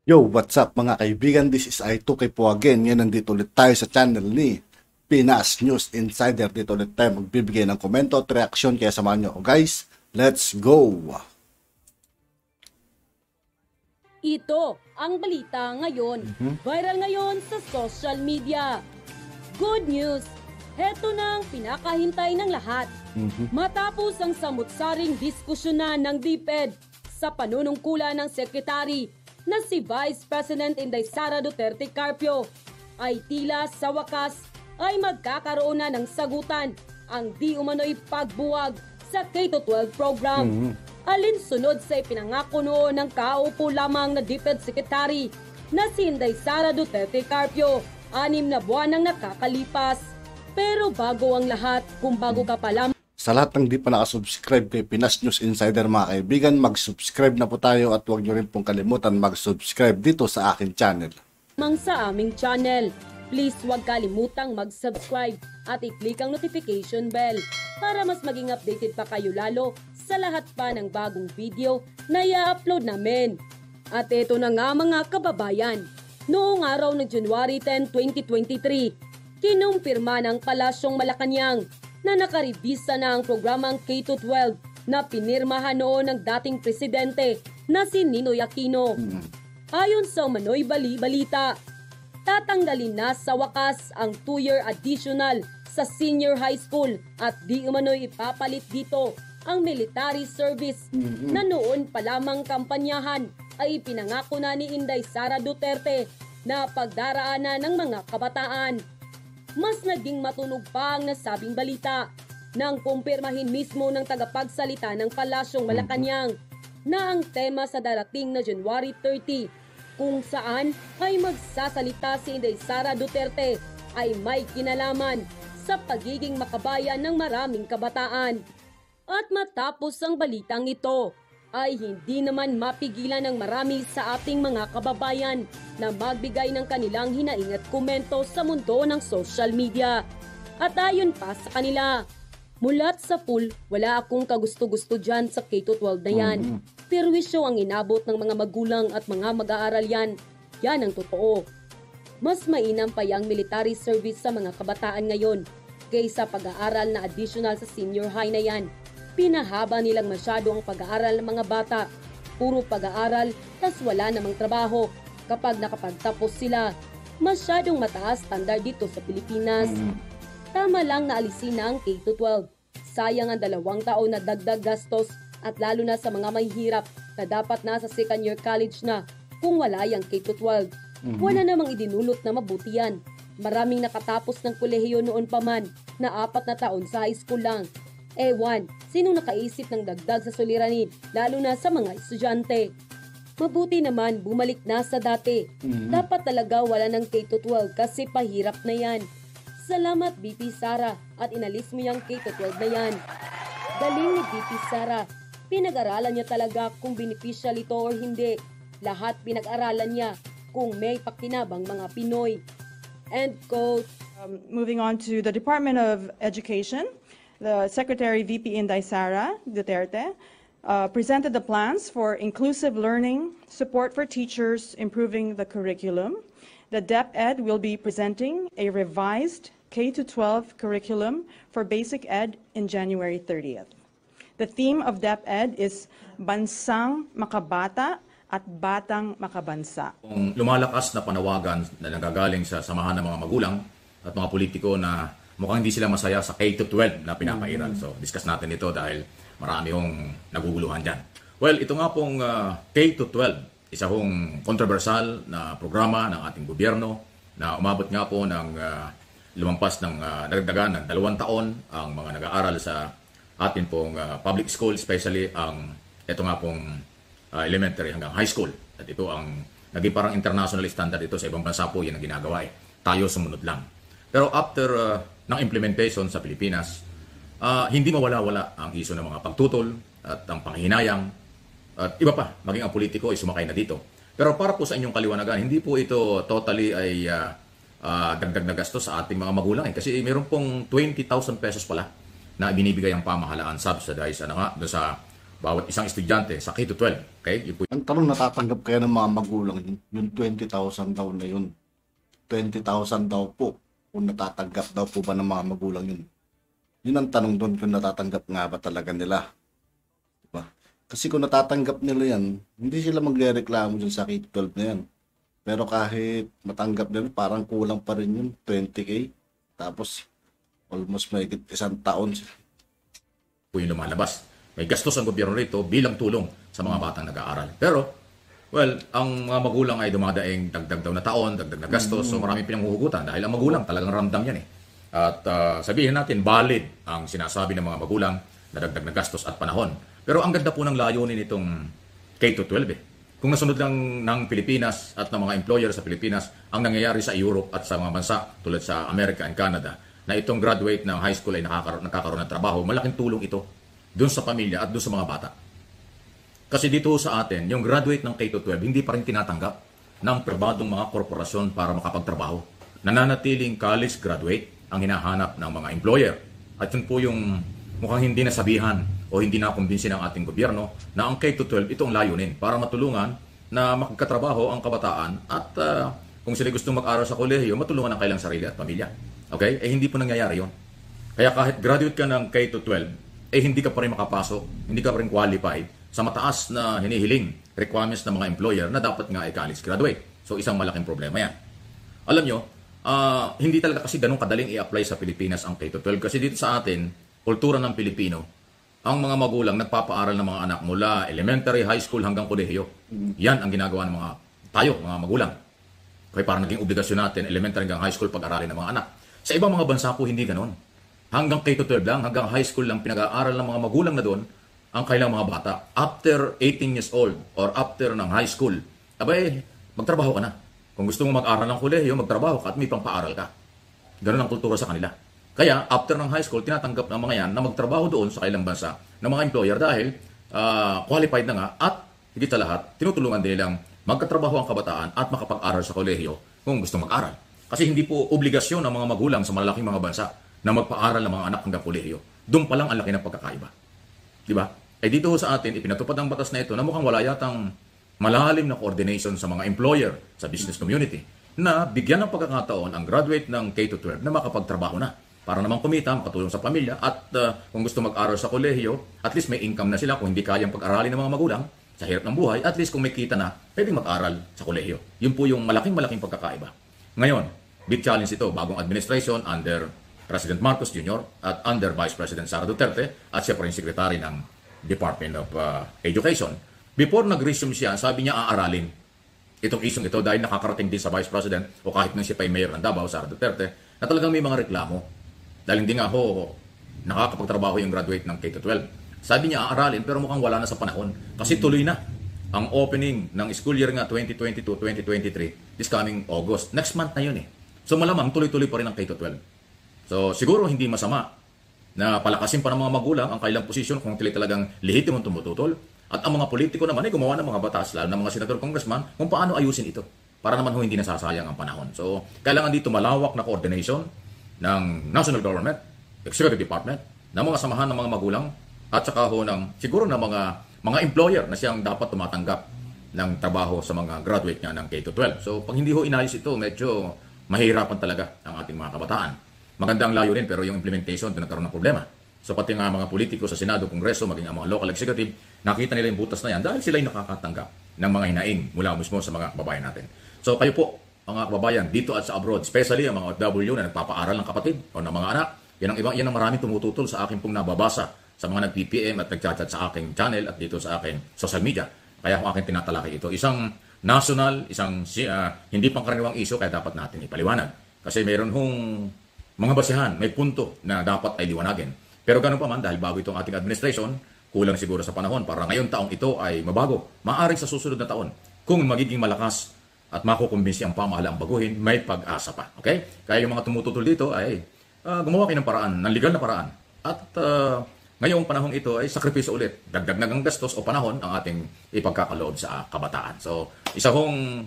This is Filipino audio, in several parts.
Yo, what's up mga kaibigan? This is I2K po again. Yan, nandito ulit tayo sa channel ni Pinas News Insider. Dito ulit tayo magbibigay ng komento at reaksyon. Kaya samahan nyo. Guys, let's go! Ito ang balita ngayon. Viral ngayon sa social media. Good news! Heto na ang pinakahintay ng lahat. Matapos ang samut-saring diskusyonan ng DepEd sa panunungkulan ng Secretary na si Vice President Inday Sara Duterte Carpio, ay tila sa wakas ay magkakaroon na ng sagutan ang di umano'y pagbuwag sa K-12 program. Alinsunod sa ipinangako noon ng kaupo lamang na DepEd Secretary na si Inday Sara Duterte Carpio, 6 na buwan nang nakakalipas. Pero bago ang lahat, kung bago ka pa lamang Sa lahat ng di pa nakasubscribe kay Pinas News Insider mga kaibigan, mag-subscribe na po tayo at huwag nyo rin pong kalimutan mag-subscribe dito sa akin channel. sa aming channel, please huwag kalimutang mag-subscribe at i-click ang notification bell para mas maging updated pa kayo lalo sa lahat pa ng bagong video na i-upload namin. At ito na nga mga kababayan, noong araw ng January 10, 2023, kinumpirma ng Palasyong Malacanang na nakaribisa na ang programang K-12 na pinirmahan noon ng dating presidente na si Ninoy Aquino. Ayon sa umano'y balita, tatanggalin na sa wakas ang 2-year additional sa senior high school at di umano'y ipapalit dito ang military service na noon pa lamang kampanyahan ay ipinangako na ni Inday Sara Duterte na pagdaraanan ng mga kabataan. Mas naging matunog pa ang nasabing balita nang kumpirmahin mismo ng tagapagsalita ng Palasyong Malacanang na ang tema sa darating na January 30 kung saan ay magsasalita si Inday Sara Duterte ay may kinalaman sa pagiging makabayan ng maraming kabataan. At matapos ang balitang ito, ay hindi naman mapigilan ng marami sa ating mga kababayan na magbigay ng kanilang hinaing at komento sa mundo ng social media. At ayon pa sa kanila, mulat sa pool, wala akong kagusto-gusto dyan sa K-12 na yan. Perwisyo ang inabot ng mga magulang at mga mag-aaral yan. Yan ang totoo. Mas mainam pa yung military service sa mga kabataan ngayon kaysa pag-aaral na additional sa senior high na yan. Pinahaba nilang masyado ang pag-aaral ng mga bata. Puro pag-aaral, tas wala namang trabaho. Kapag nakapagtapos sila, masyadong mataas standard dito sa Pilipinas. Tama lang na alisin na ang K-12. Sayang ang 2 taon na dagdag gastos at lalo na sa mga mahihirap na dapat nasa second year college na kung wala yung K-12. Wala namang idinulot na mabuti yan. Maraming nakatapos ng kolehiyo noon pa man na 4 na taon sa high school lang. Ewan, sinong nakaisip ng dagdag sa suliranin, lalo na sa mga estudyante? Mabuti naman, bumalik na sa dati. Dapat talaga wala ng K-12 kasi pahirap na yan. Salamat BP Sara at inalis mo yung K-12 na yan. Galing ni BP Sara. Pinag-aralan niya talaga kung beneficial ito or hindi. Lahat pinag-aralan niya kung may pakinabang mga Pinoy. End quote. Moving on to the Department of Education. The Secretary VP Inday Sara Duterte presented the plans for inclusive learning, support for teachers, improving the curriculum. The DepEd will be presenting a revised K-12 curriculum for basic ed in January 30th. The theme of DepEd is Bansang Makabata at Batang Makabansa. Kung lumalakas na panawagan na nanggagaling sa samahan ng mga magulang at mga politiko na mukhang hindi sila masaya sa K-12 na pinapairal. So, discuss natin ito dahil marami hong naguguluhan dyan. Well, ito nga pong K-12, isa hong kontrobersyal na programa ng ating gobyerno na umabot nga po ng lumampas ng nagdagan ng 2 taon ang mga nag-aaral sa atin pong public school, especially ang ito nga pong elementary hanggang high school. At ito ang naging parang international standard ito sa ibang bansa po, yan ang ginagawa eh. Tayo sumunod lang. Pero after ng implementation sa Pilipinas, hindi mawala-wala ang iso ng mga pagtutol at ang panghihinayang at iba pa, maging ang politiko ay sumakay na dito. Pero para po sa inyong kaliwanagan, hindi po ito totally ay dagdag na gastos sa ating mga magulang. Kasi meron pong 20,000 pesos pala na binibigay ang pamahalaan subsidized doon sa bawat isang estudyante sa K-12. Okay? Yun po Ang tanong, natatanggap kaya ng mga magulang yun? Yung 20,000 daw na yun. 20,000 daw po. Kung natatanggap daw po ba ng mga magulang yun? Yun ang tanong doon, kung natatanggap nga ba talaga nila. Diba? Kasi kung natatanggap nila yan, hindi sila magre-reklamo dyan sa K-12 na yan. Pero kahit matanggap nila, parang kulang pa rin yun, 20K. Tapos, almost may isang taon. po yung lumalabas. May gastos ang gobyerno rito bilang tulong sa mga batang nag-aaral. Pero, well, ang mga magulang ay dumadaing dagdag daw na taon, dagdag na gastos, so maraming pinanghuhugutan dahil ang magulang talagang ramdam yan eh. At sabihin natin, valid ang sinasabi ng mga magulang na dagdag na gastos at panahon. Pero ang ganda po ng layunin itong K-12 eh. Kung nasunod lang ng Pilipinas at ng mga employer sa Pilipinas, ang nangyayari sa Europe at sa mga bansa tulad sa America and Canada, na itong graduate ng high school ay nakakaroon ng trabaho, malaking tulong ito dun sa pamilya at dun sa mga bata. Kasi dito sa atin, yung graduate ng K-12, hindi pa rin tinatanggap ng pribadong mga korporasyon para makapagtrabaho. Nananatiling college graduate ang hinahanap ng mga employer. At yun po yung mukhang hindi nasabihan o hindi nakumbinsi ng ating gobyerno na ang K-12 ito ang layunin para matulungan na makagkatrabaho ang kabataan at kung sila gustong mag-aral sa kolehiyo, matulungan ang kailang sarili at pamilya. Okay? Eh hindi po nangyayari yon. Kaya kahit graduate ka ng K-12, eh hindi ka pa rin makapasok, hindi ka pa rin qualified sa mataas na hinihiling requirements ng mga employer na dapat nga ay college graduate. So isang malaking problema yan. Alam nyo, hindi talaga kasi ganun kadaling i-apply sa Pilipinas ang K-12 kasi dito sa atin, kultura ng Pilipino, ang mga magulang nagpapaaral ng mga anak mula elementary, high school hanggang kolehiyo. Yan ang ginagawa ng mga magulang. Kaya parang naging obligasyon natin, elementary hanggang high school pag-aralin ng mga anak. Sa ibang mga bansa po hindi ganoon. Hanggang K-12 lang, hanggang high school lang pinag-aaral ng mga magulang na doon ang kailang mga bata. After 18 years old or after ng high school, abay, magtrabaho ka na. Kung gusto mo mag-aral ng kolehiyo, magtrabaho ka at may pang-paaral ka. Ganun ang kultura sa kanila. Kaya, after ng high school, tinatanggap ng mga yan na magtrabaho doon sa kailang bansa ng mga employer dahil qualified na nga at higit sa lahat, tinutulungan din nilang magkatrabaho ang kabataan at makapag-aral sa kolehiyo kung gusto mag-aral. Kasi hindi po obligasyon ng mga magulang sa malalaking mga bansa na magpaaral ng mga anak hanggang kolehiyo. Doon pa lang ang laki ng pagkakaiba. Di ba? Eh dito sa atin, ipinatupad ang batas na ito na mukhang wala yatang malalim na coordination sa mga employer, sa business community, na bigyan ng pagkakataon ang graduate ng K-12 na makapagtrabaho na para naman kumita, makatulong sa pamilya at kung gusto mag-aral sa kolehiyo, at least may income na sila kung hindi kayang pag-aralin ng mga magulang sa hirap ng buhay, at least kung may kita na, pwedeng mag-aral sa kolehiyo. Yun po yung malaking pagkakaiba. Ngayon, big challenge ito, bagong administration under President Marcos Jr. at under Vice President Sara Duterte at siya pa rin Secretary ng Department of Education. Before nag-resume siya, sabi niya aaralin itong isyong ito dahil nakakarating din sa Vice President o kahit nang siya pa yung Mayor ng Davao, Sara Duterte, na talagang may mga reklamo. Dahil hindi nga ho nakakapagtrabaho yung graduate ng K-12. Sabi niya aaralin pero mukhang wala na sa panahon kasi tuloy na ang opening ng school year nga 2022-2023 this coming August. Next month na yun eh. So malamang tuloy-tuloy pa rin ang K-12. So siguro hindi masama na palakasin pa ng mga magulang ang kailang posisyon kung talagang lehitimong tumututol. At ang mga politiko naman ay gumawa ng mga batas, lalo ng mga senador, congressman, kung paano ayusin ito. Para naman ho hindi nasasayang ang panahon. So kailangan dito malawak na coordination ng national government, executive department, ng mga samahan ng mga magulang, at saka ho ng siguro ng mga employer na siyang dapat tumatanggap ng trabaho sa mga graduate niya ng K-12. So pag hindi ho inayos ito, medyo mahihirapan talaga ang ating mga kabataan. Maganda ang layunin pero yung implementation, nagkaroon ng problema. So pati nga mga politiko sa Senado, Kongreso, maging ang mga local executive, nakita nila yung butas na yan dahil sila yung nakakatanggap ng mga hinaing mula mismo sa mga kababayan natin. So kayo po, mga kababayan dito at sa abroad, especially ang mga OFW na nagpapaaral ng kapatid o ng mga anak, yan ang maraming tumututol sa akin pong nababasa sa mga nag-PPM at nag-chat sa aking channel at dito sa aking social media. Kaya kung akin tinatalakay ito, isang national, isang hindi pangkaraniwang issue kaya dapat natin ipaliwanag. Kasi mayroon hong mga basihan, may punto na dapat ay liwanagin. Pero ganun pa man, dahil bago itong ating administration, kulang siguro sa panahon para ngayon taong ito ay mabago. Maaring sa susunod na taon, kung magiging malakas at makukumbinsi ang pamahalaang baguhin, may pag-asa pa. Okay? Kaya yung mga tumututol dito ay gumawa kayo ng paraan, ng legal na paraan. At ngayong panahong ito ay sakripisyo ulit. Dagdag na ng gastos o panahon ang ating ipagkakaloob sa kabataan. So, isa hong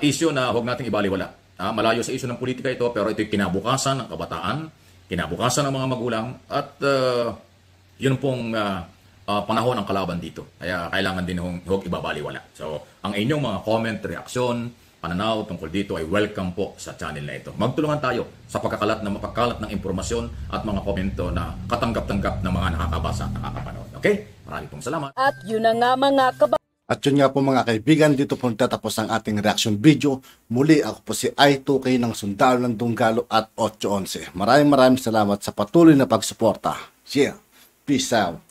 issue na huwag nating ibaliwala. Malayo sa issue ng politika ito, pero ito yung kinabukasan ng kabataan, kinabukasan ng mga magulang, at yun pong panahon ang kalaban dito. Kaya kailangan din huwag ibabaliwala. So, ang inyong mga comment, reaksyon, pananaw tungkol dito ay welcome po sa channel na ito. Magtulungan tayo sa pagkakalat ng impormasyon at mga komento na katanggap-tanggap ng mga nakakabasa at nakakapanood. Okay? Maraming pong salamat. At yun na nga mga At yun nga po mga kaibigan, dito po nagtatapos ang ating reaction video. Muli ako po si I2K ng Sundalo ng Dunggalo at 811. Maraming salamat sa patuloy na pagsuporta. Yeah, peace out.